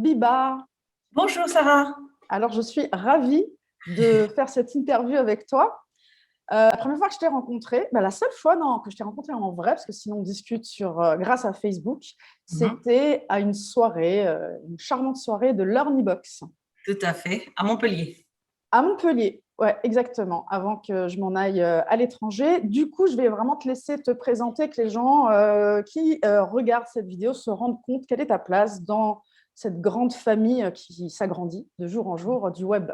Biba. Bonjour Sarah. Alors, je suis ravie de faire cette interview avec toi. La première fois que je t'ai rencontrée, la seule fois que je t'ai rencontrée en vrai, parce que sinon on discute grâce à Facebook, c'était à une soirée, une charmante soirée de LearnyBox. Tout à fait, à Montpellier. À Montpellier, ouais, exactement, avant que je m'en aille à l'étranger. Du coup, je vais vraiment te laisser te présenter, que les gens qui regardent cette vidéo se rendent compte quelle est ta place dans cette grande famille qui s'agrandit de jour en jour du web.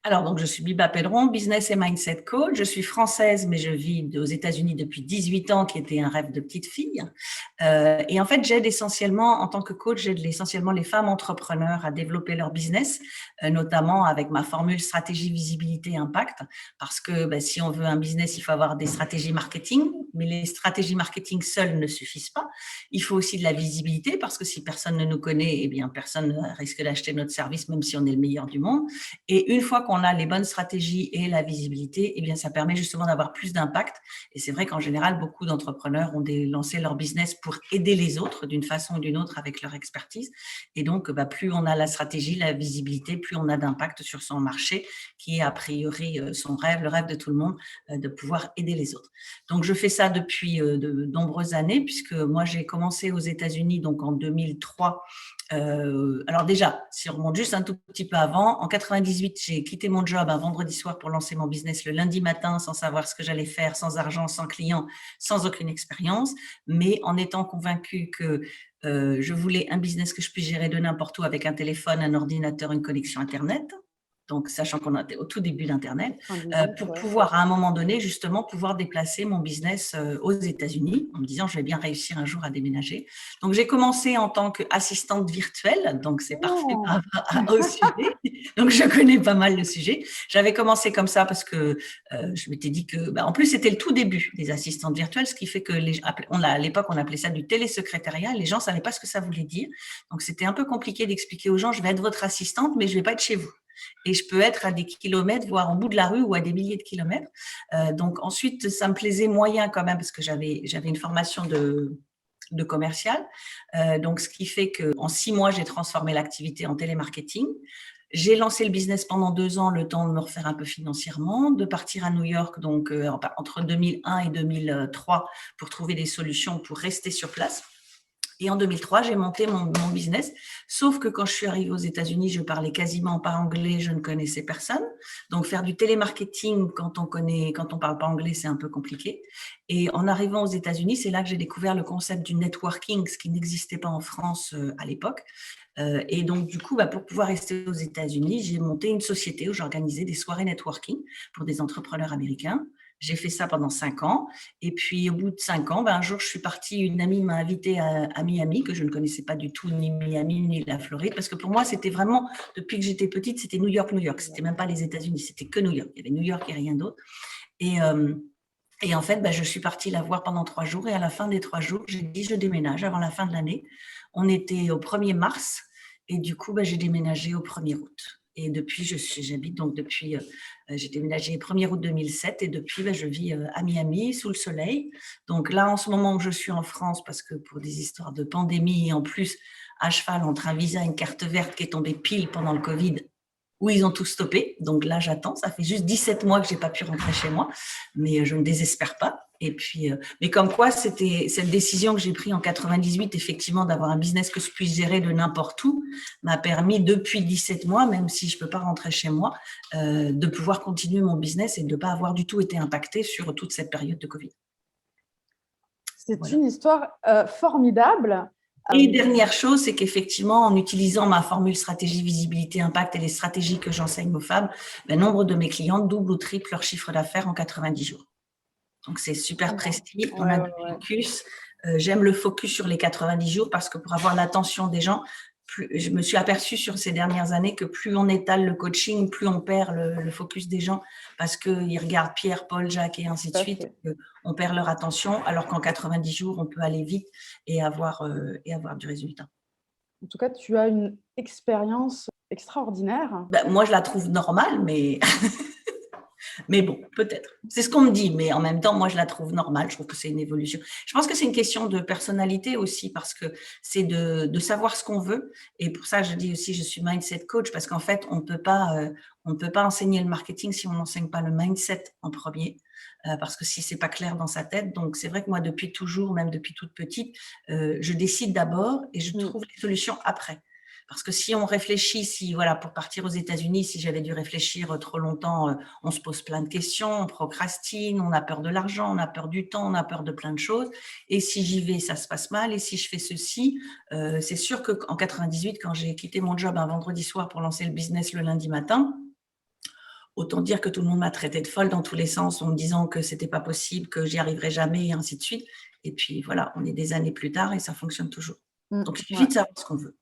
Alors, donc, je suis Biba Pedron, business et mindset coach. Je suis française, mais je vis aux États-Unis depuis 18 ans, qui était un rêve de petite fille. Et en fait, j'aide essentiellement, en tant que coach, j'aide essentiellement les femmes entrepreneurs à développer leur business, notamment avec ma formule stratégie, visibilité, impact. Parce que si on veut un business, il faut avoir des stratégies marketing, mais les stratégies marketing seules ne suffisent pas. Il faut aussi de la visibilité, parce que si personne ne nous connaît, eh bien, personne ne risque d'acheter notre service, même si on est le meilleur du monde. Et une fois qu'on a les bonnes stratégies et la visibilité, eh bien, ça permet justement d'avoir plus d'impact. Et c'est vrai qu'en général, beaucoup d'entrepreneurs ont lancé leur business pour aider les autres d'une façon ou d'une autre avec leur expertise. Et donc, plus on a la stratégie, la visibilité, plus on a d'impact sur son marché, qui est a priori son rêve, le rêve de tout le monde, de pouvoir aider les autres. Donc, je fais ça depuis de nombreuses années, puisque moi, j'ai commencé aux États-Unis donc en 2003. Alors déjà, si on remonte juste un tout petit peu avant, en 98, j'ai quitté mon job un vendredi soir pour lancer mon business le lundi matin sans savoir ce que j'allais faire, sans argent, sans client, sans aucune expérience, mais en étant convaincue que je voulais un business que je puisse gérer de n'importe où avec un téléphone, un ordinateur, une connexion Internet. Donc, sachant qu'on était au tout début d'Internet, pour pouvoir, à un moment donné, justement, pouvoir déplacer mon business aux États-Unis, en me disant, je vais bien réussir un jour à déménager. Donc, j'ai commencé en tant qu'assistante virtuelle, donc c'est parfait par rapport au sujet. Donc, je connais pas mal le sujet. J'avais commencé comme ça parce que je m'étais dit que, en plus, c'était le tout début des assistantes virtuelles, ce qui fait que à l'époque, on appelait ça du télésecrétariat. Les gens ne savaient pas ce que ça voulait dire. Donc, c'était un peu compliqué d'expliquer aux gens, je vais être votre assistante, mais je ne vais pas être chez vous. Et je peux être à des kilomètres, voire en bout de la rue ou à des milliers de kilomètres. Donc ensuite, ça me plaisait moyen quand même parce que j'avais une formation de commercial. Donc ce qui fait qu'en 6 mois, j'ai transformé l'activité en télémarketing. J'ai lancé le business pendant 2 ans, le temps de me refaire un peu financièrement, de partir à New York donc entre 2001 et 2003 pour trouver des solutions pour rester sur place. Et en 2003, j'ai monté mon business. Sauf que quand je suis arrivée aux États-Unis, je parlais quasiment pas anglais, je ne connaissais personne. Donc, faire du télémarketing quand on parle pas anglais, c'est un peu compliqué. Et en arrivant aux États-Unis, c'est là que j'ai découvert le concept du networking, ce qui n'existait pas en France à l'époque. Et donc, du coup, pour pouvoir rester aux États-Unis, j'ai monté une société où j'organisais des soirées networking pour des entrepreneurs américains. J'ai fait ça pendant 5 ans. Et puis, au bout de 5 ans, un jour, je suis partie, une amie m'a invitée à Miami, que je ne connaissais pas du tout, ni Miami, ni la Floride, parce que pour moi, c'était vraiment, depuis que j'étais petite, c'était New York, New York. C'était même pas les États-Unis, c'était que New York. Il y avait New York et rien d'autre. Et en fait, je suis partie la voir pendant 3 jours. Et à la fin des 3 jours, j'ai dit, je déménage avant la fin de l'année. On était au 1er mars. Et du coup, j'ai déménagé au 1er août. Et depuis, j'habite donc depuis, j'ai déménagé 1er août 2007 et depuis, je vis à Miami, sous le soleil. Donc là, en ce moment où je suis en France, parce que pour des histoires de pandémie et en plus, à cheval entre un visa et une carte verte qui est tombée pile pendant le Covid, où ils ont tout stoppé. Donc là, j'attends. Ça fait juste 17 mois que je n'ai pas pu rentrer chez moi, mais je ne désespère pas. Et puis, mais comme quoi, c'était cette décision que j'ai prise en 98, effectivement, d'avoir un business que je puisse gérer de n'importe où, m'a permis depuis 17 mois, même si je ne peux pas rentrer chez moi, de pouvoir continuer mon business et de ne pas avoir du tout été impactée sur toute cette période de Covid. C'est une histoire formidable. Et dernière chose, c'est qu'effectivement, en utilisant ma formule stratégie, visibilité, impact et les stratégies que j'enseigne aux femmes, nombre de mes clientes doublent ou triplent leur chiffre d'affaires en 90 jours. Donc, c'est super précis. On a du focus. J'aime le focus sur les 90 jours parce que pour avoir l'attention des gens, je me suis aperçue sur ces dernières années que plus on étale le coaching, plus on perd le focus des gens parce qu'ils regardent Pierre, Paul, Jacques et ainsi de suite. On perd leur attention alors qu'en 90 jours, on peut aller vite et avoir du résultat. En tout cas, tu as une expérience extraordinaire. Moi, je la trouve normale, mais… Mais bon, peut-être. C'est ce qu'on me dit, mais en même temps, moi, je la trouve normale. Je trouve que c'est une évolution. Je pense que c'est une question de personnalité aussi, parce que c'est de savoir ce qu'on veut. Et pour ça, je dis aussi, je suis mindset coach, parce qu'en fait, on ne peut pas enseigner le marketing si on n'enseigne pas le mindset en premier, parce que si c'est pas clair dans sa tête. Donc, c'est vrai que moi, depuis toujours, même depuis toute petite, je décide d'abord et je trouve les solutions après. Parce que si on réfléchit, si voilà, pour partir aux États-Unis, si j'avais dû réfléchir trop longtemps, on se pose plein de questions, on procrastine, on a peur de l'argent, on a peur du temps, on a peur de plein de choses. Et si j'y vais, ça se passe mal. Et si je fais ceci, c'est sûr qu'en 98, quand j'ai quitté mon job un vendredi soir pour lancer le business le lundi matin, autant dire que tout le monde m'a traité de folle dans tous les sens en me disant que c'était pas possible, que j'y arriverais jamais et ainsi de suite. Et puis voilà, on est des années plus tard et ça fonctionne toujours. Donc il suffit de savoir ce qu'on veut.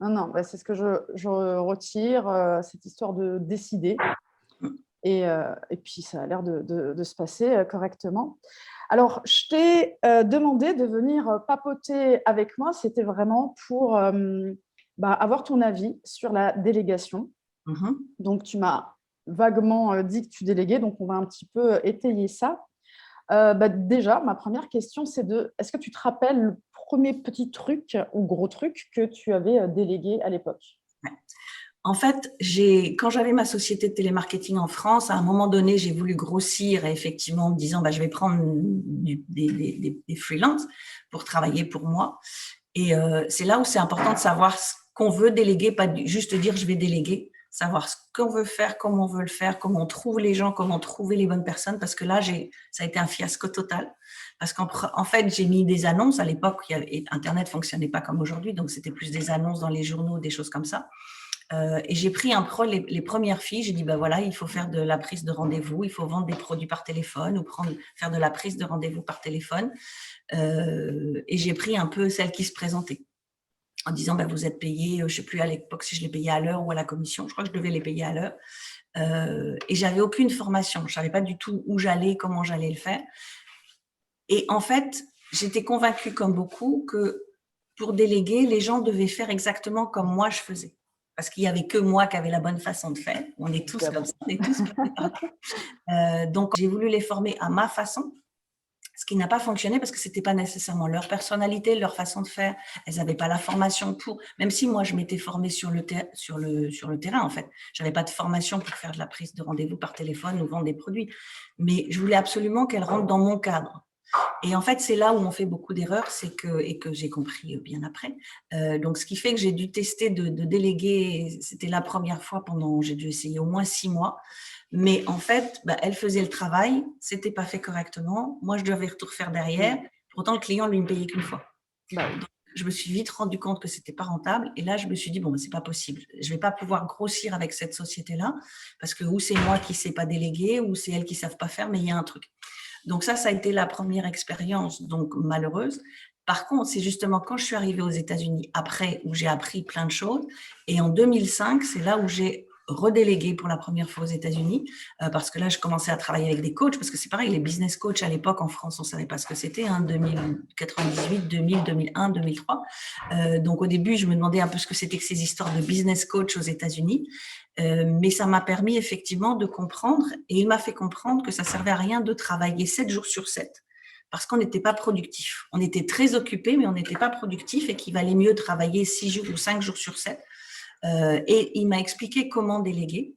Non, bah, c'est ce que je retire, cette histoire de décider. Et puis, ça a l'air de se passer correctement. Alors, je t'ai demandé de venir papoter avec moi. C'était vraiment pour avoir ton avis sur la délégation. Donc, tu m'as vaguement dit que tu déléguais, donc on va un petit peu étayer ça. Déjà, ma première question, c'est est-ce que tu te rappelles le premier petit truc ou gros truc que tu avais délégué à l'époque? En fait, quand j'avais ma société de télémarketing en France, à un moment donné, j'ai voulu grossir et effectivement en me disant je vais prendre des freelances pour travailler pour moi. Et c'est là où c'est important de savoir ce qu'on veut déléguer, pas juste dire je vais déléguer, savoir ce qu'on veut faire, comment on veut le faire, comment on trouve les gens, comment trouver les bonnes personnes, parce que là, ça a été un fiasco total. Parce qu'en fait, j'ai mis des annonces. À l'époque, Internet ne fonctionnait pas comme aujourd'hui, donc c'était plus des annonces dans les journaux, des choses comme ça. Et j'ai pris les premières filles, j'ai dit, voilà, il faut faire de la prise de rendez-vous, il faut vendre des produits par téléphone ou faire de la prise de rendez-vous par téléphone. Et j'ai pris un peu celles qui se présentaient en disant, vous êtes payé, je ne sais plus à l'époque si je les payais à l'heure ou à la commission, je crois que je devais les payer à l'heure. Et j'avais aucune formation, je ne savais pas du tout où j'allais, comment j'allais le faire. Et en fait, j'étais convaincue comme beaucoup que pour déléguer, les gens devaient faire exactement comme moi je faisais. Parce qu'il n'y avait que moi qui avait la bonne façon de faire. On est tous comme ça, on est tous donc, j'ai voulu les former à ma façon, ce qui n'a pas fonctionné parce que ce n'était pas nécessairement leur personnalité, leur façon de faire. Elles n'avaient pas la formation pour, même si moi, je m'étais formée sur le terrain, en fait. Je n'avais pas de formation pour faire de la prise de rendez-vous par téléphone ou vendre des produits. Mais je voulais absolument qu'elles rentrent dans mon cadre. Et en fait, c'est là où on fait beaucoup d'erreurs, et que j'ai compris bien après. Donc, ce qui fait que j'ai dû tester de déléguer. C'était la première fois j'ai dû essayer au moins 6 mois. Mais en fait, elle faisait le travail, c'était pas fait correctement. Moi, je devais tout refaire derrière. Pourtant, le client, lui, me payait qu'une fois. Donc, je me suis vite rendu compte que c'était pas rentable. Et là, je me suis dit, c'est pas possible. Je vais pas pouvoir grossir avec cette société-là parce que ou c'est moi qui sais pas déléguer ou c'est elles qui savent pas faire, mais il y a un truc. Donc ça a été la première expérience, donc malheureuse. Par contre, c'est justement quand je suis arrivée aux États-Unis après où j'ai appris plein de choses. Et en 2005, c'est là où j'ai redélégué pour la première fois aux États-Unis parce que là, je commençais à travailler avec des coachs parce que c'est pareil, les business coachs à l'époque en France, on ne savait pas ce que c'était, 1998, 2000, 2001, 2003. Donc au début, je me demandais un peu ce que c'était que ces histoires de business coach aux États-Unis. Mais ça m'a permis effectivement de comprendre et il m'a fait comprendre que ça servait à rien de travailler 7 jours sur 7 parce qu'on n'était pas productif. On était très occupé, mais on n'était pas productif et qu'il valait mieux travailler 6 jours ou 5 jours sur 7. Et il m'a expliqué comment déléguer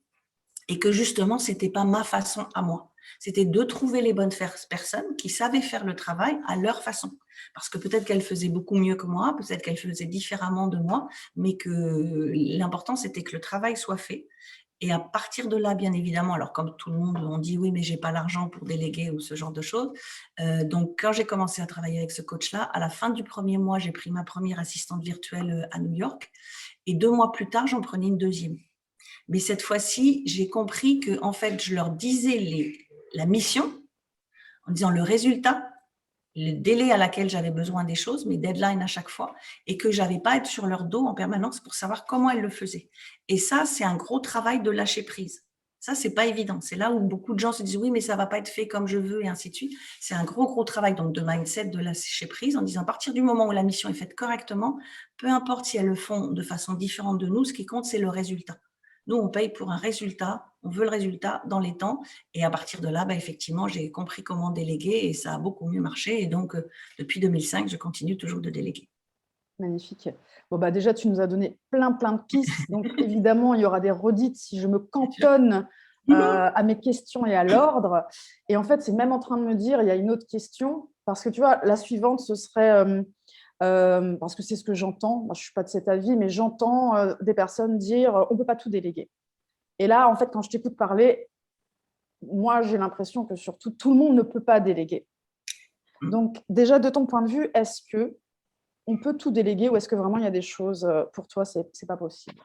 et que justement, ce n'était pas ma façon à moi. C'était de trouver les bonnes personnes qui savaient faire le travail à leur façon. Parce que peut-être qu'elles faisaient beaucoup mieux que moi, peut-être qu'elles faisaient différemment de moi, mais que l'important, c'était que le travail soit fait. Et à partir de là, bien évidemment, alors comme tout le monde, on dit oui, mais j'ai pas l'argent pour déléguer ou ce genre de choses. Donc, quand j'ai commencé à travailler avec ce coach-là, à la fin du premier mois, j'ai pris ma première assistante virtuelle à New York. Et 2 mois plus tard, j'en prenais une deuxième. Mais cette fois-ci, j'ai compris que en fait, je leur disais la mission en disant le résultat, le délai à laquelle j'avais besoin des choses, mes deadlines à chaque fois, et que je n'avais pas à être sur leur dos en permanence pour savoir comment elles le faisaient. Et ça, c'est un gros travail de lâcher prise. Ça, c'est pas évident. C'est là où beaucoup de gens se disent oui, mais ça va pas être fait comme je veux et ainsi de suite. C'est un gros travail donc de mindset, de lâcher prise en disant à partir du moment où la mission est faite correctement, peu importe si elles le font de façon différente de nous, ce qui compte, c'est le résultat. Nous, on paye pour un résultat, on veut le résultat dans les temps. Et à partir de là, effectivement, j'ai compris comment déléguer et ça a beaucoup mieux marché. Et donc, depuis 2005, je continue toujours de déléguer. Magnifique. Bon, déjà, tu nous as donné plein de pistes. Donc, évidemment, il y aura des redites si je me cantonne à mes questions et à l'ordre. Et en fait, c'est même en train de me dire, il y a une autre question, parce que tu vois, la suivante, ce serait, parce que c'est ce que j'entends, moi, je ne suis pas de cet avis, mais j'entends des personnes dire, on ne peut pas tout déléguer. Et là, en fait, quand je t'écoute parler, moi, j'ai l'impression que surtout, tout le monde ne peut pas déléguer. Donc, déjà, de ton point de vue, est-ce que on peut tout déléguer ou est-ce que vraiment il y a des choses, pour toi, c'est pas possible?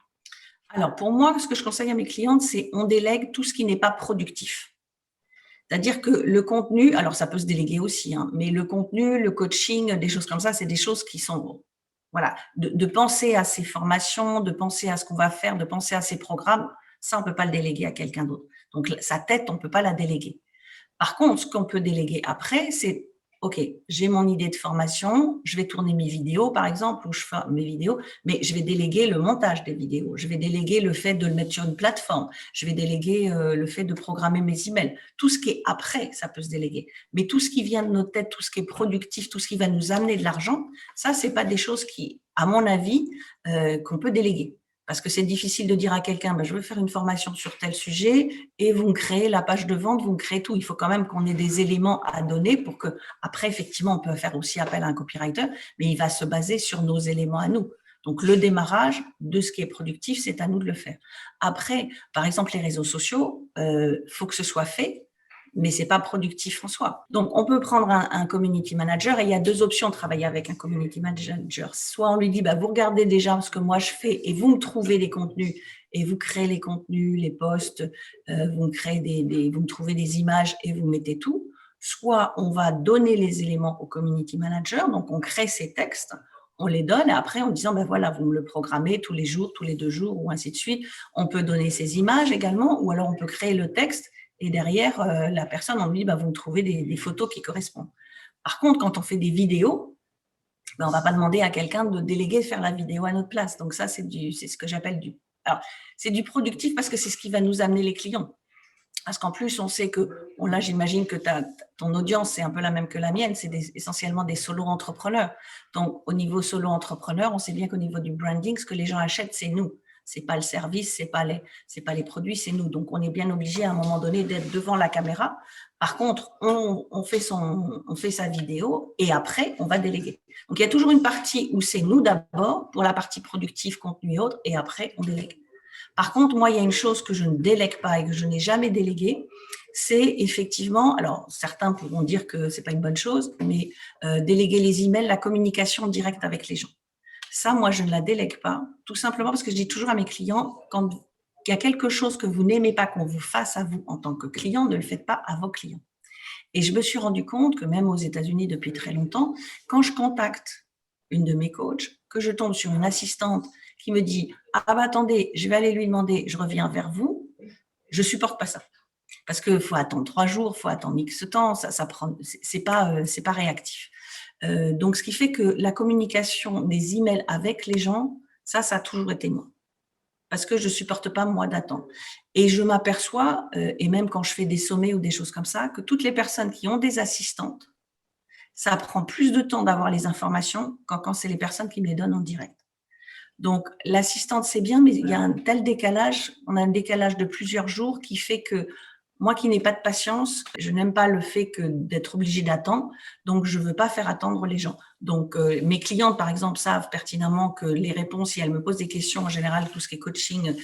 Alors, pour moi, ce que je conseille à mes clientes, c'est on délègue tout ce qui n'est pas productif. C'est-à-dire que le contenu, alors ça peut se déléguer aussi, hein, mais le contenu, le coaching, des choses comme ça, c'est des choses qui sont, voilà, de penser à ces formations, de penser à ce qu'on va faire, de penser à ces programmes, ça, on ne peut pas le déléguer à quelqu'un d'autre. Donc, sa tête, on ne peut pas la déléguer. Par contre, ce qu'on peut déléguer après, c'est OK, j'ai mon idée de formation, je vais tourner mes vidéos, par exemple, ou je fais mes vidéos, mais je vais déléguer le montage des vidéos, je vais déléguer le fait de le mettre sur une plateforme, je vais déléguer le fait de programmer mes emails. Tout ce qui est après, ça peut se déléguer. Mais tout ce qui vient de nos têtes, tout ce qui est productif, tout ce qui va nous amener de l'argent, ça, c'est pas des choses qui, à mon avis, qu'on peut déléguer. Parce que c'est difficile de dire à quelqu'un, je veux faire une formation sur tel sujet et vous me créez la page de vente, vous me créez tout. Il faut quand même qu'on ait des éléments à donner pour que, après, effectivement, on peut faire aussi appel à un copywriter, mais il va se baser sur nos éléments à nous. Donc, le démarrage de ce qui est productif, c'est à nous de le faire. Après, par exemple, les réseaux sociaux, faut que ce soit fait, mais c'est pas productif en soi. Donc, on peut prendre un community manager et il y a deux options de travailler avec un community manager. Soit on lui dit, vous regardez déjà ce que moi je fais et vous me trouvez des contenus et vous créez les contenus, les posts, vous me trouvez des images et vous mettez tout. Soit on va donner les éléments au community manager, donc on crée ces textes, on les donne et après en disant, voilà, vous me le programmez tous les jours, tous les 2 jours ou ainsi de suite. On peut donner ces images également ou alors on peut créer le texte et derrière, la personne, on lui dit, vous me trouvez des photos qui correspondent. Par contre, quand on fait des vidéos, on ne va pas demander à quelqu'un de déléguer de faire la vidéo à notre place. Donc ça, c'est ce que j'appelle alors, c'est du productif parce que c'est ce qui va nous amener les clients. Parce qu'en plus, on sait que, là, j'imagine que ton audience, c'est un peu la même que la mienne, c'est essentiellement des solo-entrepreneurs. Donc, au niveau solo-entrepreneur, on sait bien qu'au niveau du branding, ce que les gens achètent, c'est nous. C'est pas le service, c'est pas les produits, c'est nous. Donc, on est bien obligé à un moment donné d'être devant la caméra. Par contre, on fait sa vidéo et après, on va déléguer. Donc, il y a toujours une partie où c'est nous d'abord pour la partie productive, contenu et autres, et après, on délègue. Par contre, moi, il y a une chose que je ne délègue pas et que je n'ai jamais déléguée, c'est effectivement, alors certains pourront dire que ce n'est pas une bonne chose, mais déléguer les emails, la communication directe avec les gens. Ça, moi, je ne la délègue pas, tout simplement parce que je dis toujours à mes clients, quand il y a quelque chose que vous n'aimez pas qu'on vous fasse à vous en tant que client, ne le faites pas à vos clients. Et je me suis rendu compte que même aux États-Unis depuis très longtemps, quand je contacte une de mes coachs, que je tombe sur une assistante qui me dit « Ah attendez, je vais aller lui demander, je reviens vers vous », je ne supporte pas ça. Parce qu'il faut attendre 3 jours, il faut attendre X temps, ça prend, c'est pas réactif. Donc, ce qui fait que la communication des emails avec les gens, ça a toujours été moi. Parce que je ne supporte pas, moi, d'attendre. Et je m'aperçois, et même quand je fais des sommets ou des choses comme ça, que toutes les personnes qui ont des assistantes, ça prend plus de temps d'avoir les informations quand c'est les personnes qui me les donnent en direct. Donc, l'assistante, c'est bien, mais il y a un tel décalage, on a un décalage de plusieurs jours qui fait que moi qui n'ai pas de patience, je n'aime pas le fait d'être obligée d'attendre, donc je ne veux pas faire attendre les gens. Donc, mes clientes, par exemple, savent pertinemment que les réponses, si elles me posent des questions, en général, tout ce qui est coaching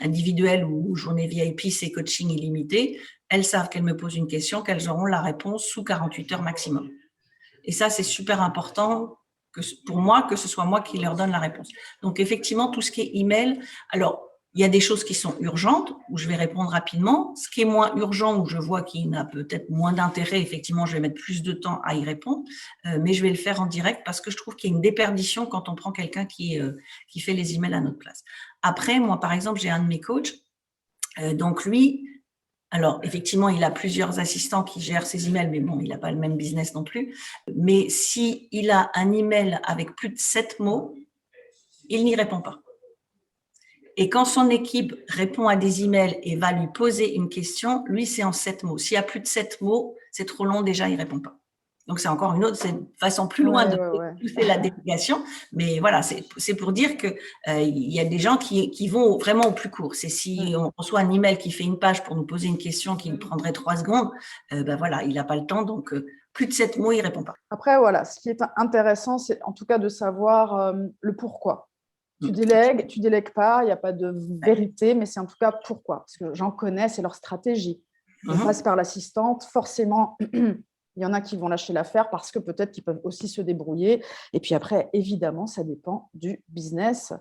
individuel ou journée VIP, c'est coaching illimité, elles savent qu'elles me posent une question, qu'elles auront la réponse sous 48 heures maximum. Et ça, c'est super important pour moi, que ce soit moi qui leur donne la réponse. Donc, effectivement, tout ce qui est email, alors, il y a des choses qui sont urgentes, où je vais répondre rapidement. Ce qui est moins urgent, où je vois qu'il n'a peut-être moins d'intérêt, effectivement, je vais mettre plus de temps à y répondre, mais je vais le faire en direct parce que je trouve qu'il y a une déperdition quand on prend quelqu'un qui fait les emails à notre place. Après, moi, par exemple, j'ai un de mes coachs, donc lui, alors, effectivement, il a plusieurs assistants qui gèrent ses emails, mais bon, il n'a pas le même business non plus. Mais s'il a un email avec plus de 7 mots, il n'y répond pas. Et quand son équipe répond à des emails et va lui poser une question, lui, c'est en 7 mots. S'il y a plus de 7 mots, c'est trop long, déjà, il répond pas. Donc, c'est encore c'est une façon plus loin de pousser la délégation. Mais voilà, c'est pour dire que il y a des gens qui vont vraiment au plus court. C'est si on reçoit un email qui fait une page pour nous poser une question qui nous prendrait 3 secondes, ben voilà, il n'a pas le temps. Donc, plus de 7 mots, il répond pas. Après, voilà, ce qui est intéressant, c'est en tout cas de savoir le pourquoi. Tu délègues pas, il n'y a pas de vérité, mais c'est en tout cas pourquoi. Parce que j'en connais, c'est leur stratégie. On passe par l'assistante, forcément, il y en a qui vont lâcher l'affaire parce que peut-être qu'ils peuvent aussi se débrouiller. Et puis après, évidemment, ça dépend du business.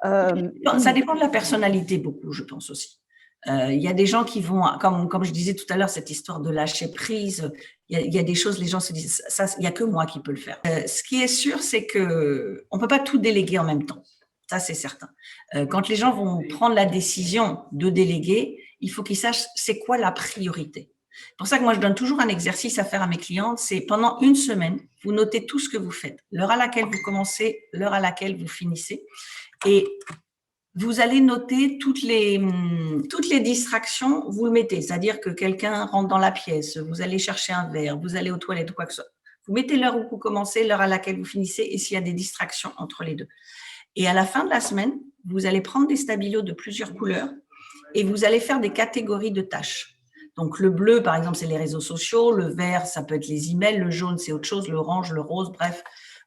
Ça dépend de la personnalité beaucoup, je pense aussi. Il y a des gens qui vont, comme je disais tout à l'heure, cette histoire de lâcher prise, il y a des choses, les gens se disent, ça, il n'y a que moi qui peux le faire. Ce qui est sûr, c'est qu'on ne peut pas tout déléguer en même temps. Ça, c'est certain. Quand les gens vont prendre la décision de déléguer, il faut qu'ils sachent c'est quoi la priorité. C'est pour ça que moi, je donne toujours un exercice à faire à mes clientes, c'est pendant une semaine, vous notez tout ce que vous faites, l'heure à laquelle vous commencez, l'heure à laquelle vous finissez, et vous allez noter toutes les distractions, vous le mettez, c'est-à-dire que quelqu'un rentre dans la pièce, vous allez chercher un verre, vous allez aux toilettes ou quoi que ce soit. Vous mettez l'heure où vous commencez, l'heure à laquelle vous finissez, et s'il y a des distractions entre les deux. Et à la fin de la semaine, vous allez prendre des stabilos de plusieurs couleurs et vous allez faire des catégories de tâches. Donc, le bleu, par exemple, c'est les réseaux sociaux. Le vert, ça peut être les emails. Le jaune, c'est autre chose. L'orange, le rose, bref.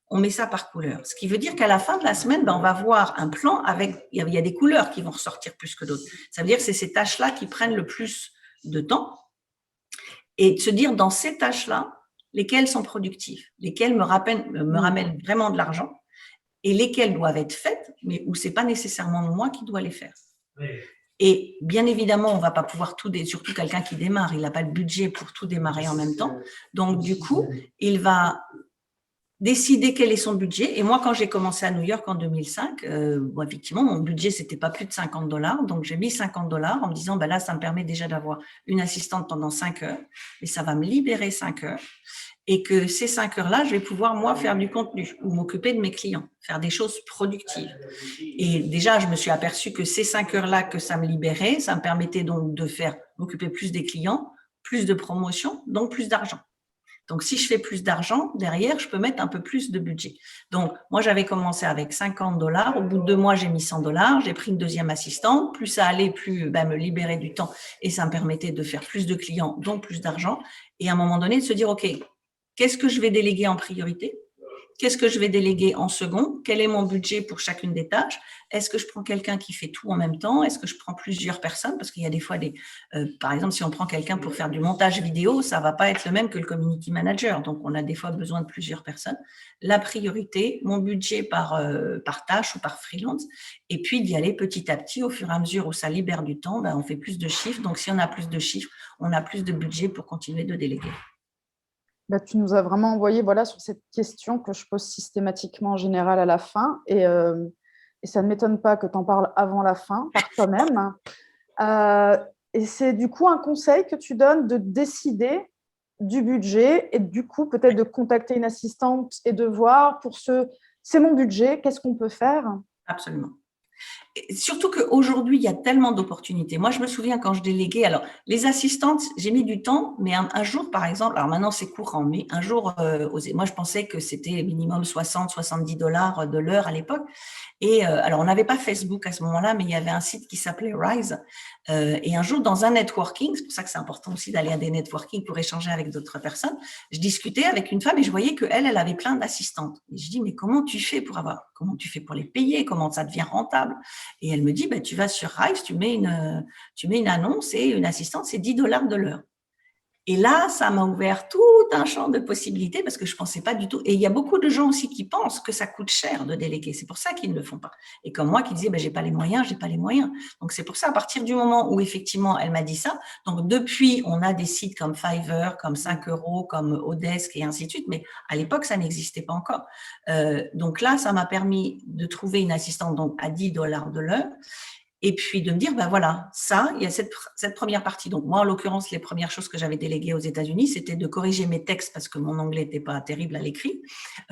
On met ça par couleur. Ce qui veut dire qu'à la fin de la semaine, on va voir un plan avec… Il y a des couleurs qui vont ressortir plus que d'autres. Ça veut dire que c'est ces tâches-là qui prennent le plus de temps. Et de se dire, dans ces tâches-là, lesquelles sont productives, lesquelles me ramènent vraiment de l'argent, et lesquelles doivent être faites, mais où ce n'est pas nécessairement moi qui dois les faire. Oui. Et bien évidemment, on ne va pas pouvoir tout, surtout quelqu'un qui démarre, il n'a pas le budget pour tout démarrer en même temps. Donc, du coup, il va décider quel est son budget. Et moi, quand j'ai commencé à New York en 2005, effectivement, mon budget, ce n'était pas plus de $50. Donc, j'ai mis $50 en me disant, là, ça me permet déjà d'avoir une assistante pendant 5 heures, et ça va me libérer 5 heures. Et que ces 5 heures-là, je vais pouvoir, moi, faire du contenu ou m'occuper de mes clients, faire des choses productives. Et déjà, je me suis aperçue que ces 5 heures-là que ça me libérait, ça me permettait donc de m'occuper plus des clients, plus de promotion, donc plus d'argent. Donc, si je fais plus d'argent, derrière, je peux mettre un peu plus de budget. Donc, moi, j'avais commencé avec $50. Au bout de 2 mois, j'ai mis $100. J'ai pris une deuxième assistante. Plus ça allait, plus me libérer du temps. Et ça me permettait de faire plus de clients, donc plus d'argent. Et à un moment donné, de se dire, OK, qu'est-ce que je vais déléguer en priorité? Qu'est-ce que je vais déléguer en second? Quel est mon budget pour chacune des tâches? Est-ce que je prends quelqu'un qui fait tout en même temps? Est-ce que je prends plusieurs personnes? Parce qu'il y a des fois par exemple, si on prend quelqu'un pour faire du montage vidéo, ça ne va pas être le même que le community manager. Donc, on a des fois besoin de plusieurs personnes. La priorité, mon budget par tâche ou par freelance. Et puis, d'y aller petit à petit, au fur et à mesure où ça libère du temps, on fait plus de chiffres. Donc, si on a plus de chiffres, on a plus de budget pour continuer de déléguer. Tu nous as vraiment envoyé sur cette question que je pose systématiquement en général à la fin. Et ça ne m'étonne pas que tu en parles avant la fin, par toi-même. Et c'est du coup un conseil que tu donnes de décider du budget et du coup peut-être de contacter une assistante et de voir c'est mon budget, qu'est-ce qu'on peut faire? Absolument. Et surtout qu'aujourd'hui, il y a tellement d'opportunités. Moi, je me souviens quand je déléguais, alors les assistantes, j'ai mis du temps, mais un jour, par exemple, alors maintenant c'est courant, mais un jour, moi je pensais que c'était minimum $60-70 de l'heure à l'époque. Et alors, on n'avait pas Facebook à ce moment-là, mais il y avait un site qui s'appelait Rise. Et un jour, dans un networking, c'est pour ça que c'est important aussi d'aller à des networking pour échanger avec d'autres personnes, je discutais avec une femme et je voyais qu'elle avait plein d'assistantes. Et je dis, mais comment tu fais pour les payer? Comment ça devient rentable? Et elle me dit, tu vas sur Rise, tu mets une annonce et une assistante, c'est $10 de l'heure. Et là, ça m'a ouvert tout un champ de possibilités parce que je ne pensais pas du tout. Et il y a beaucoup de gens aussi qui pensent que ça coûte cher de déléguer. C'est pour ça qu'ils ne le font pas. Et comme moi qui disais, je n'ai pas les moyens, j'ai pas les moyens. Donc, c'est pour ça, à partir du moment où effectivement, elle m'a dit ça, donc depuis, on a des sites comme Fiverr, comme 5 euros, comme Odesk et ainsi de suite. Mais à l'époque, ça n'existait pas encore. Donc là, ça m'a permis de trouver une assistante donc, à $10 de l'heure. Et puis de me dire, ben voilà, ça, il y a cette première partie. Donc moi, en l'occurrence, les premières choses que j'avais déléguées aux États-Unis, c'était de corriger mes textes parce que mon anglais n'était pas terrible à l'écrit,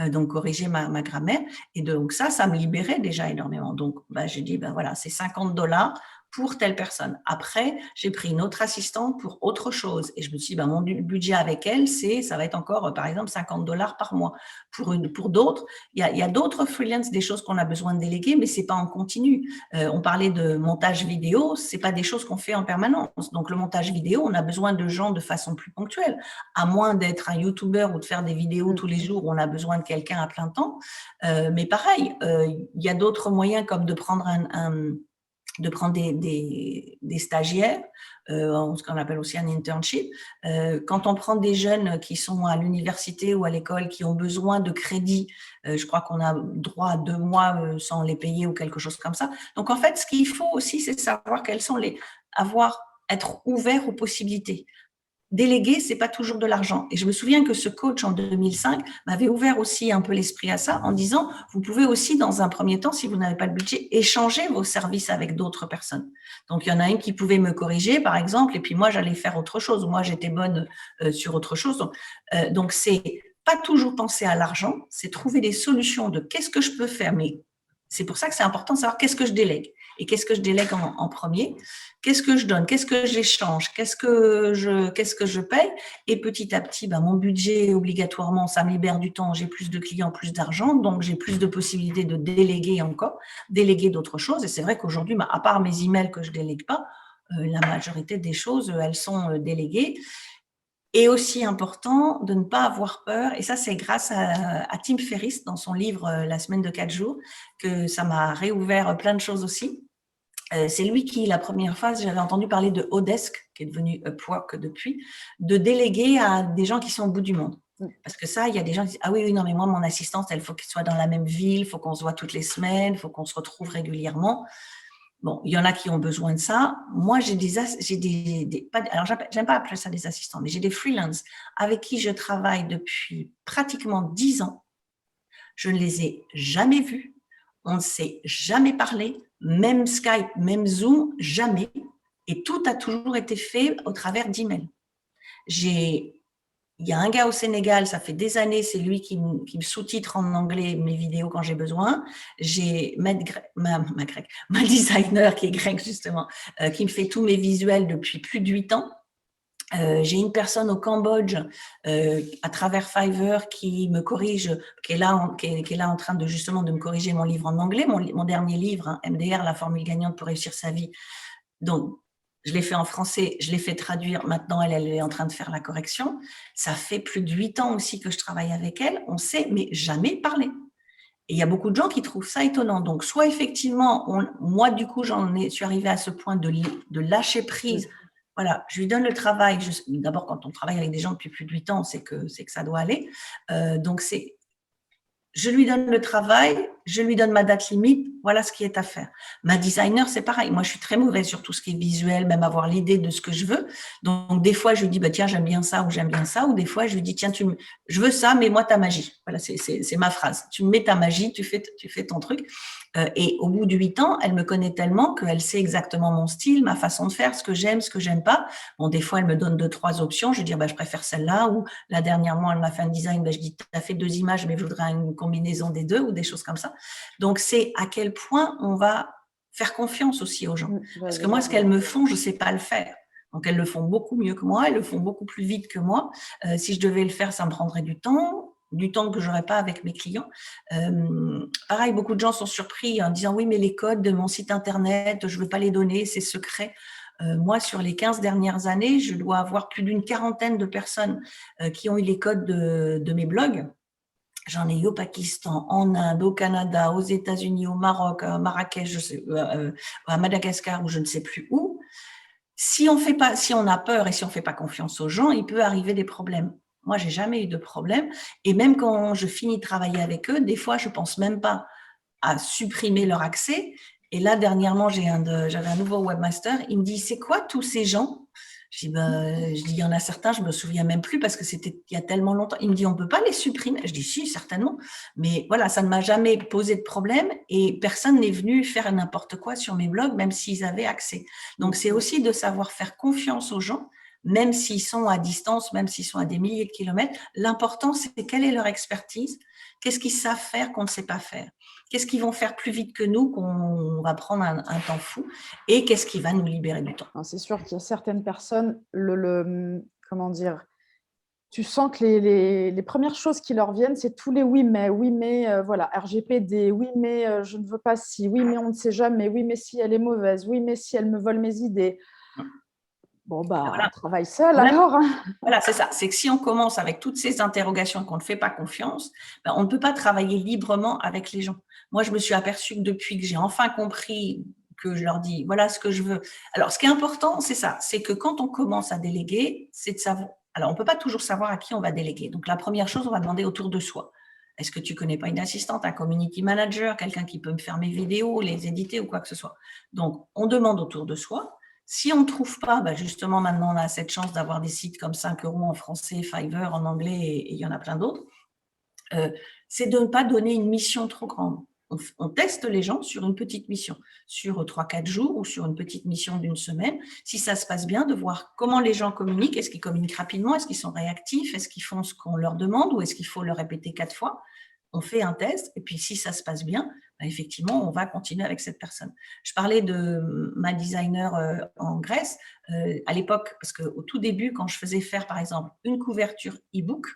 donc corriger ma grammaire. Et donc ça me libérait déjà énormément. Donc j'ai dit, ben voilà, c'est $50 pour telle personne. Après, j'ai pris une autre assistante pour autre chose. Et je me suis dit, mon budget avec elle, ça va être encore, par exemple, $50 par mois. Pour d'autres, il y a d'autres freelance, des choses qu'on a besoin de déléguer, mais c'est pas en continu. On parlait de montage vidéo, c'est pas des choses qu'on fait en permanence. Donc, le montage vidéo, on a besoin de gens de façon plus ponctuelle. À moins d'être un YouTuber ou de faire des vidéos tous les jours, on a besoin de quelqu'un à plein temps. Mais pareil, il y a d'autres moyens comme de prendre des stagiaires, ce qu'on appelle aussi un internship. Quand on prend des jeunes qui sont à l'université ou à l'école, qui ont besoin de crédit, je crois qu'on a droit à 2 mois sans les payer ou quelque chose comme ça. Donc, en fait, ce qu'il faut aussi, c'est savoir être ouvert aux possibilités. Déléguer, c'est pas toujours de l'argent. Et je me souviens que ce coach en 2005 m'avait ouvert aussi un peu l'esprit à ça en disant, vous pouvez aussi, dans un premier temps, si vous n'avez pas le budget, échanger vos services avec d'autres personnes. Donc, il y en a une qui pouvait me corriger, par exemple, et puis moi, j'allais faire autre chose. Moi, j'étais bonne sur autre chose. Donc, c'est pas toujours penser à l'argent, c'est trouver des solutions de qu'est-ce que je peux faire. Mais c'est pour ça que c'est important de savoir qu'est-ce que je délègue. Et qu'est-ce que je délègue en premier? Qu'est-ce que je donne? Qu'est-ce que j'échange? Qu'est-ce que je paye? Et petit à petit, mon budget, obligatoirement, ça me libère du temps. J'ai plus de clients, plus d'argent. Donc, j'ai plus de possibilités de déléguer encore, déléguer d'autres choses. Et c'est vrai qu'aujourd'hui, à part mes emails que je délègue pas, la majorité des choses, elles sont déléguées. Et aussi important de ne pas avoir peur, et ça c'est grâce à Tim Ferriss dans son livre La semaine de 4 jours, que ça m'a réouvert plein de choses aussi. C'est lui qui, la première phase, j'avais entendu parler de Odesk, qui est devenu Upwork depuis, de déléguer à des gens qui sont au bout du monde. Parce que ça, il y a des gens qui disent « Ah oui, non, mais moi, mon assistante, il faut qu'elle soit dans la même ville, il faut qu'on se voit toutes les semaines, il faut qu'on se retrouve régulièrement. » Bon, il y en a qui ont besoin de ça. Moi, alors j'aime pas appeler ça des assistants, mais j'ai des freelances avec qui je travaille depuis pratiquement 10 ans. Je ne les ai jamais vus. On ne s'est jamais parlé. Même Skype, même Zoom, jamais. Et tout a toujours été fait au travers d'emails. Il y a un gars au Sénégal, ça fait des années, c'est lui qui me sous-titre en anglais mes vidéos quand j'ai besoin. J'ai ma designer qui est grecque justement, qui me fait tous mes visuels depuis plus de 8 ans. J'ai une personne au Cambodge à travers Fiverr qui me corrige, qui est là en train de justement de me corriger mon livre en anglais, mon dernier livre, MDR, la formule gagnante pour réussir sa vie. Donc, je l'ai fait en français, je l'ai fait traduire. Maintenant, elle est en train de faire la correction. Ça fait plus de 8 ans aussi que je travaille avec elle. On sait, mais jamais parlé. Et il y a beaucoup de gens qui trouvent ça étonnant. Donc, soit effectivement, moi, du coup, suis arrivée à ce point de lâcher prise. Voilà, je lui donne le travail. D'abord, quand on travaille avec des gens depuis plus de 8 ans, c'est que ça doit aller. Donc, je lui donne le travail, je lui donne ma date limite, voilà ce qui est à faire. Ma designer, c'est pareil. Moi, je suis très mauvaise sur tout ce qui est visuel, même avoir l'idée de ce que je veux. Donc, des fois, je lui dis, tiens, j'aime bien ça ou j'aime bien ça. Ou des fois, je lui dis, tiens, je veux ça, mais moi, ta magie. Voilà, c'est ma phrase. Tu me mets ta magie, tu fais ton truc. Et au bout de 8 ans, elle me connaît tellement qu'elle sait exactement mon style, ma façon de faire, ce que j'aime pas. Bon, des fois, elle me donne 2-3 options. Je dis, je préfère celle-là. Ou là, dernièrement, elle m'a fait un design. Je dis, tu as fait 2 images, mais je voudrais une combinaison des 2 ou des choses comme ça. Donc, c'est à quel point on va faire confiance aussi aux gens. Parce que moi, ce qu'elles me font, je ne sais pas le faire. Donc, elles le font beaucoup mieux que moi. Elles le font beaucoup plus vite que moi. Si je devais le faire, ça me prendrait du temps que je n'aurais pas avec mes clients. Pareil, beaucoup de gens sont surpris en disant « Oui, mais les codes de mon site Internet, je ne veux pas les donner, c'est secret. » Moi, sur les 15 dernières années, je dois avoir plus d'une quarantaine de personnes qui ont eu les codes de mes blogs. J'en ai eu au Pakistan, en Inde, au Canada, aux États-Unis, au Maroc, à Marrakech, à Madagascar ou je ne sais plus où. Si on a peur et si on ne fait pas confiance aux gens, il peut arriver des problèmes. Moi, j'ai jamais eu de problème. Et même quand je finis de travailler avec eux, des fois, je pense même pas à supprimer leur accès. Et là, dernièrement, j'avais un nouveau webmaster. Il me dit, c'est quoi tous ces gens Je dis, il y en a certains, je me souviens même plus parce que c'était il y a tellement longtemps. Il me dit, on peut pas les supprimer. Je dis, si, certainement. Mais voilà, ça ne m'a jamais posé de problème et personne n'est venu faire n'importe quoi sur mes blogs, même s'ils avaient accès. Donc, c'est aussi de savoir faire confiance aux gens, même s'ils sont à distance, même s'ils sont à des milliers de kilomètres. L'important, c'est quelle est leur expertise, qu'est-ce qu'ils savent faire qu'on ne sait pas faire. Qu'est-ce qu'ils vont faire plus vite que nous, qu'on va prendre un temps fou, et qu'est-ce qui va nous libérer du temps. C'est sûr qu'il y a certaines personnes, comment dire, tu sens que les premières choses qui leur viennent, c'est tous les oui, mais, voilà, RGPD, oui, mais je ne veux pas si, oui, mais on ne sait jamais, oui, mais si elle est mauvaise, oui, mais si elle me vole mes idées. Bon, Voilà. on travaille seul alors. Voilà, c'est ça. C'est que si on commence avec toutes ces interrogations qu'on ne fait pas confiance, on ne peut pas travailler librement avec les gens. Moi, je me suis aperçue que depuis que j'ai enfin compris que je leur dis, voilà ce que je veux. Alors, ce qui est important, c'est ça, c'est que quand on commence à déléguer, c'est de savoir. Alors, on ne peut pas toujours savoir à qui on va déléguer. Donc, la première chose, on va demander autour de soi. Est-ce que tu ne connais pas une assistante, un community manager, quelqu'un qui peut me faire mes vidéos, les éditer ou quoi que ce soit? Donc, on demande autour de soi. Si on ne trouve pas, justement, maintenant, on a cette chance d'avoir des sites comme 5 € en français, Fiverr en anglais, et il y en a plein d'autres, c'est de ne pas donner une mission trop grande. On teste les gens sur une petite mission, sur 3-4 jours ou sur une petite mission d'une semaine. Si ça se passe bien, de voir comment les gens communiquent. Est-ce qu'ils communiquent rapidement? Est-ce qu'ils sont réactifs? Est-ce qu'ils font ce qu'on leur demande ou est-ce qu'il faut le répéter 4 fois? On fait un test et puis si ça se passe bien, effectivement, on va continuer avec cette personne. Je parlais de ma designer en Grèce à l'époque, parce qu'au tout début, quand je faisais faire, par exemple, une couverture e-book,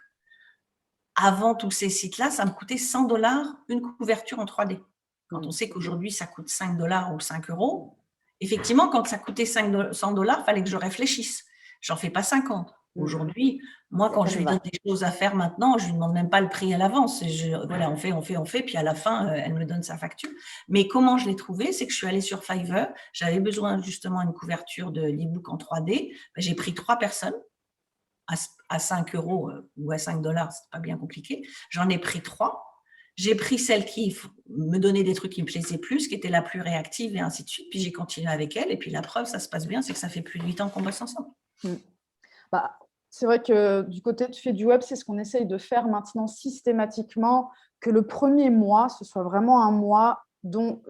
avant tous ces sites-là, ça me coûtait 100 $ une couverture en 3D. Quand on sait qu'aujourd'hui, ça coûte 5 $ ou 5 €, effectivement, quand ça coûtait 100 $, il fallait que je réfléchisse. J'en fais pas 50. Aujourd'hui, moi, quand je lui donne des choses à faire maintenant, je lui demande même pas le prix à l'avance. Voilà, on fait, puis à la fin, elle me donne sa facture. Mais comment je l'ai trouvé? C'est que je suis allée sur Fiverr, j'avais besoin justement d'une couverture de l'e-book en 3D. J'ai pris 3 personnes à 5 € ou à 5 $, c'est pas bien compliqué. J'en ai pris 3. J'ai pris celle qui me donnait des trucs qui me plaisaient plus, qui était la plus réactive et ainsi de suite. Puis j'ai continué avec elle. Et puis la preuve, ça se passe bien, c'est que ça fait plus de 8 ans qu'on bosse ensemble. C'est vrai que du côté de Fais du Web, c'est ce qu'on essaye de faire maintenant systématiquement, que le premier mois, ce soit vraiment un mois dont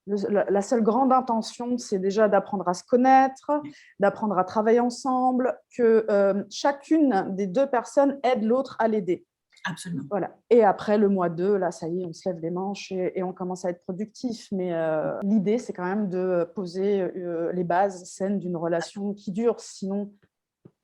la seule grande intention, c'est déjà d'apprendre à se connaître, d'apprendre à travailler ensemble, que chacune des 2 personnes aide l'autre à l'aider. Absolument. Voilà. Et après, le mois 2, là, ça y est, on se lève les manches et on commence à être productif. Mais l'idée, c'est quand même de poser les bases saines d'une relation qui dure. Sinon,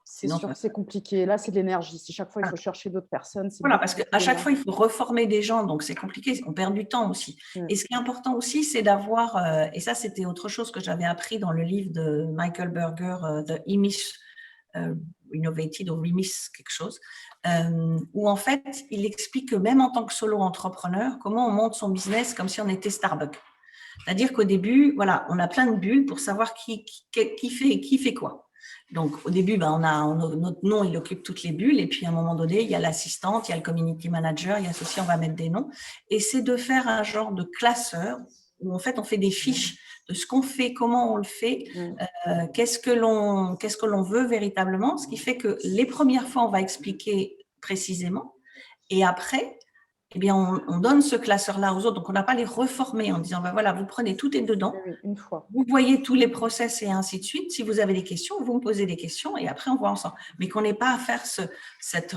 c'est sûr que c'est compliqué. Là, c'est de l'énergie. Si chaque fois, il faut chercher d'autres personnes. Voilà, parce qu'à chaque fois, il faut reformer des gens, donc c'est compliqué, on perd du temps aussi. Et ce qui est important aussi, c'est d'avoir, et ça, c'était autre chose que j'avais appris dans le livre de Michael Berger, The Emish Innovated ou Remiss quelque chose, où en fait, il explique que même en tant que solo-entrepreneur, comment on monte son business comme si on était Starbucks. C'est-à-dire qu'au début, voilà, on a plein de bulles pour savoir qui fait quoi. Donc, au début, notre nom, il occupe toutes les bulles. Et puis, à un moment donné, il y a l'assistante, il y a le community manager, il y a ceci, on va mettre des noms. Et c'est de faire un genre de classeur où, en fait, on fait des fiches de ce qu'on fait, comment on le fait, qu'est-ce que l'on veut véritablement. Ce qui fait que les premières fois, on va expliquer précisément. Et après, eh bien, on donne ce classeur-là aux autres. Donc, on n'a pas les reformer en disant, voilà, vous prenez tout est dedans. Une fois. Vous voyez tous les process et ainsi de suite. Si vous avez des questions, vous me posez des questions et après, on voit ensemble. Mais qu'on n'ait pas à faire cette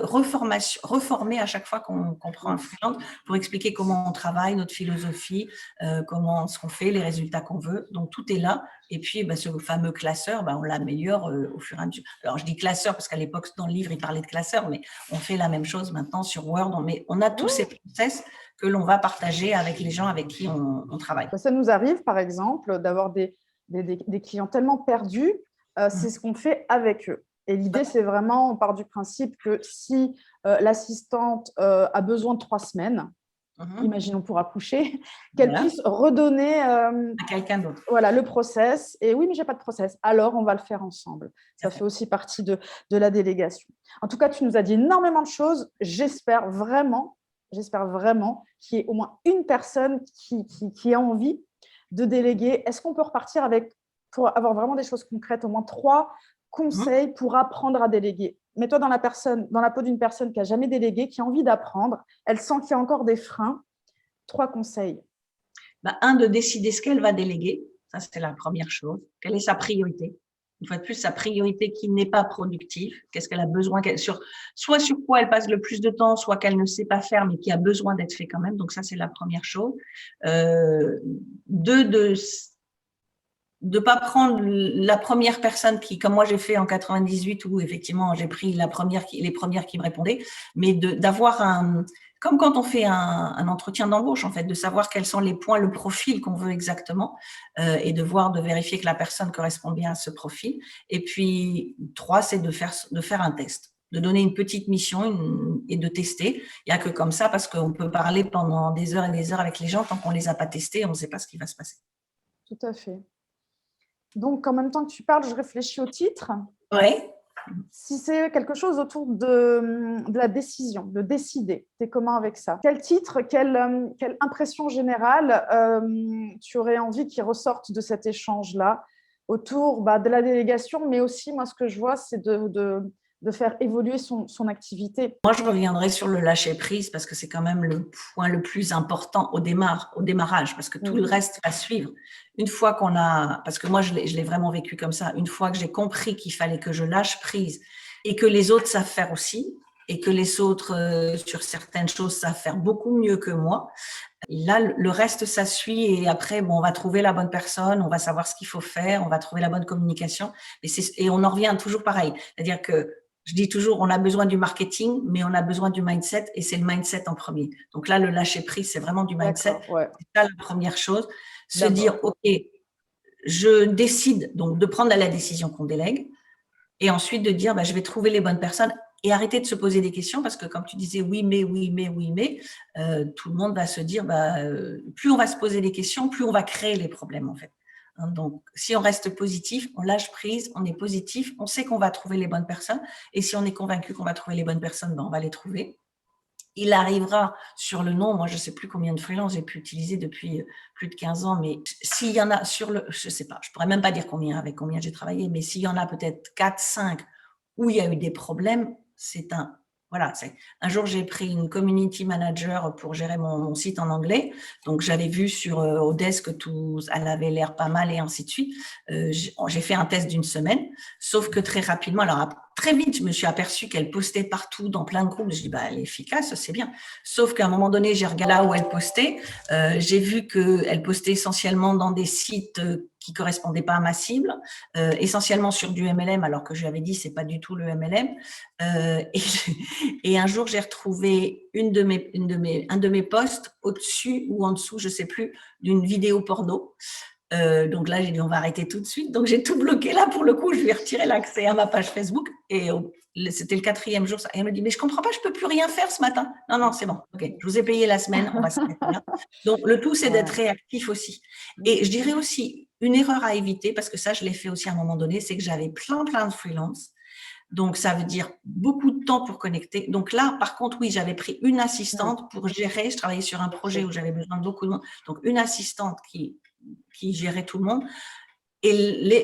reformer à chaque fois qu'on prend un freelance pour expliquer comment on travaille, notre philosophie, comment ce qu'on fait, les résultats qu'on veut. Donc, tout est là. Et puis, ce fameux classeur, on l'améliore au fur et à mesure. Alors, je dis classeur parce qu'à l'époque, dans le livre, il parlait de classeur, mais on fait la même chose maintenant sur Word. On a tous ces process que l'on va partager avec les gens avec qui on travaille. Ça nous arrive, par exemple, d'avoir des clients tellement perdus, c'est ce qu'on fait avec eux. Et l'idée, c'est vraiment, on part du principe que si l'assistante a besoin de 3 semaines, imaginons pour accoucher, qu'elle puisse redonner à quelqu'un d'autre. Voilà, le process. Et oui, mais je n'ai pas de process. Alors, on va le faire ensemble. Ça fait aussi partie de la délégation. En tout cas, tu nous as dit énormément de choses. J'espère vraiment qu'il y ait au moins une personne qui a envie de déléguer. Est-ce qu'on peut repartir avec pour avoir vraiment des choses concrètes, au moins 3 conseils pour apprendre à déléguer. Mets-toi dans la peau d'une personne qui n'a jamais délégué, qui a envie d'apprendre, elle sent qu'il y a encore des freins. 3 conseils. De décider ce qu'elle va déléguer. Ça, c'est la première chose. Quelle est sa priorité? Une fois de plus, sa priorité qui n'est pas productive. Qu'est-ce qu'elle a besoin, soit sur quoi elle passe le plus de temps, soit qu'elle ne sait pas faire, mais qui a besoin d'être fait quand même. Donc ça, c'est la première chose. 2, de pas prendre la première personne qui, comme moi j'ai fait en 98, où effectivement j'ai pris les premières qui me répondaient, mais d'avoir comme quand on fait un entretien d'embauche, en fait, de savoir quels sont les points, le profil qu'on veut exactement, et de vérifier que la personne correspond bien à ce profil. Et puis 3, c'est de faire un test, de donner une petite mission et de tester. Il n'y a que comme ça, parce qu'on peut parler pendant des heures et des heures avec les gens, tant qu'on ne les a pas testés, on ne sait pas ce qui va se passer. Tout à fait. Donc, en même temps que tu parles, je réfléchis au titre. Oui. Si c'est quelque chose autour de la décision, de décider, tu es comment avec ça? Quel titre, quelle impression générale tu aurais envie qu'il ressorte de cet échange-là autour de la délégation, mais aussi, moi, ce que je vois, c'est de faire évoluer son activité. Moi, je reviendrai sur le lâcher-prise parce que c'est quand même le point le plus important au démarrage, parce que tout le reste va suivre. Une fois parce que moi, je l'ai vraiment vécu comme ça, une fois que j'ai compris qu'il fallait que je lâche prise et que les autres savent faire aussi, et que les autres, sur certaines choses, savent faire beaucoup mieux que moi, là, le reste, ça suit. Et après, on va trouver la bonne personne, on va savoir ce qu'il faut faire, on va trouver la bonne communication. Et on en revient toujours pareil. C'est-à-dire que je dis toujours, on a besoin du marketing, mais on a besoin du mindset, et c'est le mindset en premier. Donc là, le lâcher prise, c'est vraiment du mindset. Ouais. C'est ça la première chose. Se dire, OK, je décide, donc de prendre la décision qu'on délègue, et ensuite de dire, je vais trouver les bonnes personnes, et arrêter de se poser des questions, parce que comme tu disais, oui, mais, tout le monde va se dire, plus on va se poser des questions, plus on va créer les problèmes, en fait. Donc, si on reste positif, on lâche prise, on est positif, on sait qu'on va trouver les bonnes personnes. Et si on est convaincu qu'on va trouver les bonnes personnes, on va les trouver. Il arrivera sur le nom, moi je ne sais plus combien de freelances j'ai pu utiliser depuis plus de 15 ans, mais s'il y en a je ne sais pas, je ne pourrais même pas dire avec combien j'ai travaillé, mais s'il y en a peut-être 4, 5 où il y a eu des problèmes, un jour, j'ai pris une community manager pour gérer mon site en anglais. Donc, j'avais vu sur Odesk que elle avait l'air pas mal et ainsi de suite. J'ai fait un test d'1 semaine, sauf que très rapidement, alors très vite, je me suis aperçue qu'elle postait partout dans plein de groupes. Je dis, elle est efficace, c'est bien. Sauf qu'à un moment donné, j'ai regardé là où elle postait. J'ai vu qu'elle postait essentiellement dans des sites qui ne correspondaient pas à ma cible, essentiellement sur du MLM, alors que je lui avais dit, ce n'est pas du tout le MLM. Et un jour, j'ai retrouvé un de mes posts au-dessus ou en dessous, je ne sais plus, d'une vidéo porno. Donc là, j'ai dit, on va arrêter tout de suite. Donc, j'ai tout bloqué. Là, pour le coup, je lui ai retiré l'accès à ma page Facebook. Et c'était le 4e jour. Et elle me dit, mais je ne comprends pas, je ne peux plus rien faire ce matin. Non, c'est bon. OK, je vous ai payé la semaine. On va se mettre là. Donc, le tout, c'est d'être réactif aussi. Et je dirais aussi, une erreur à éviter, parce que ça, je l'ai fait aussi à un moment donné, c'est que j'avais plein de freelance. Donc, ça veut dire beaucoup de temps pour connecter. Donc là, par contre, oui, j'avais pris une assistante pour gérer. Je travaillais sur un projet où j'avais besoin de beaucoup de monde. Donc, une assistante qui gérait tout le monde. Et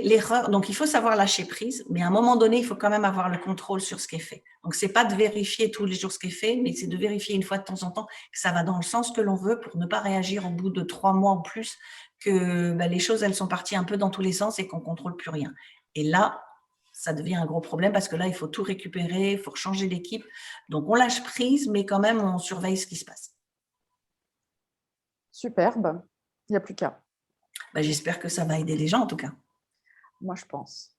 l'erreur, donc il faut savoir lâcher prise, mais à un moment donné, il faut quand même avoir le contrôle sur ce qui est fait. Donc, ce n'est pas de vérifier tous les jours ce qui est fait, mais c'est de vérifier une fois de temps en temps que ça va dans le sens que l'on veut pour ne pas réagir au bout de 3 mois ou plus, que les choses, elles sont parties un peu dans tous les sens et qu'on ne contrôle plus rien. Et là, ça devient un gros problème parce que là, il faut tout récupérer, il faut changer d'équipe. Donc, on lâche prise, mais quand même, on surveille ce qui se passe. Superbe. Il n'y a plus qu'à. J'espère que ça va aider les gens, en tout cas. Moi, je pense.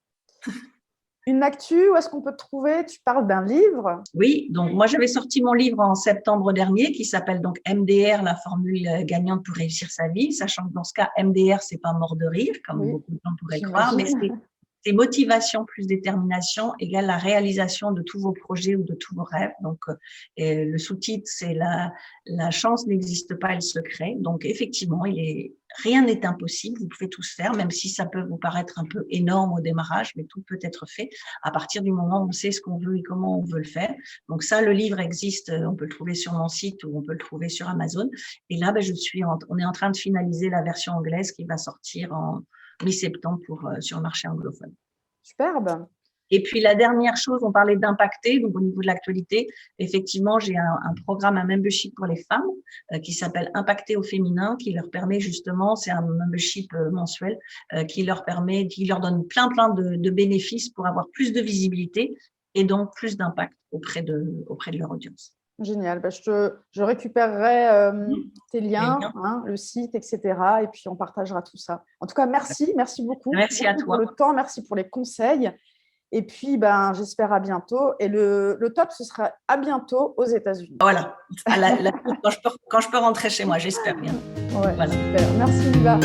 Une actu, où est-ce qu'on peut te trouver? Tu parles d'un livre. Oui, donc moi, j'avais sorti mon livre en septembre dernier qui s'appelle donc MDR, la formule gagnante pour réussir sa vie, sachant que dans ce cas, MDR, ce n'est pas mort de rire, comme beaucoup de gens pourraient croire, mais c'est motivation plus détermination égale la réalisation de tous vos projets ou de tous vos rêves. Donc, le sous-titre, c'est la chance n'existe pas, elle se crée. Donc, effectivement, rien n'est impossible. Vous pouvez tout faire, même si ça peut vous paraître un peu énorme au démarrage, mais tout peut être fait à partir du moment où on sait ce qu'on veut et comment on veut le faire. Donc ça, le livre existe. On peut le trouver sur mon site ou on peut le trouver sur Amazon. Et là, on est en train de finaliser la version anglaise qui va sortir mi-septembre sur le marché anglophone. Superbe. Et puis, la dernière chose, on parlait d'impacter, donc au niveau de l'actualité, effectivement, j'ai un programme, un membership pour les femmes qui s'appelle Impacter au féminin, qui leur permet justement, c'est un membership mensuel, qui leur donne plein de bénéfices pour avoir plus de visibilité et donc plus d'impact auprès de leur audience. Génial. Je récupérerai tes liens, le site, etc. Et puis, on partagera tout ça. En tout cas, merci beaucoup. Merci à toi. Pour le temps, merci pour les conseils. Et puis, j'espère à bientôt. Et le top, ce sera à bientôt aux États-Unis. Voilà. Quand je peux rentrer chez moi, j'espère bien. Ouais, voilà. Super. Merci, Biba.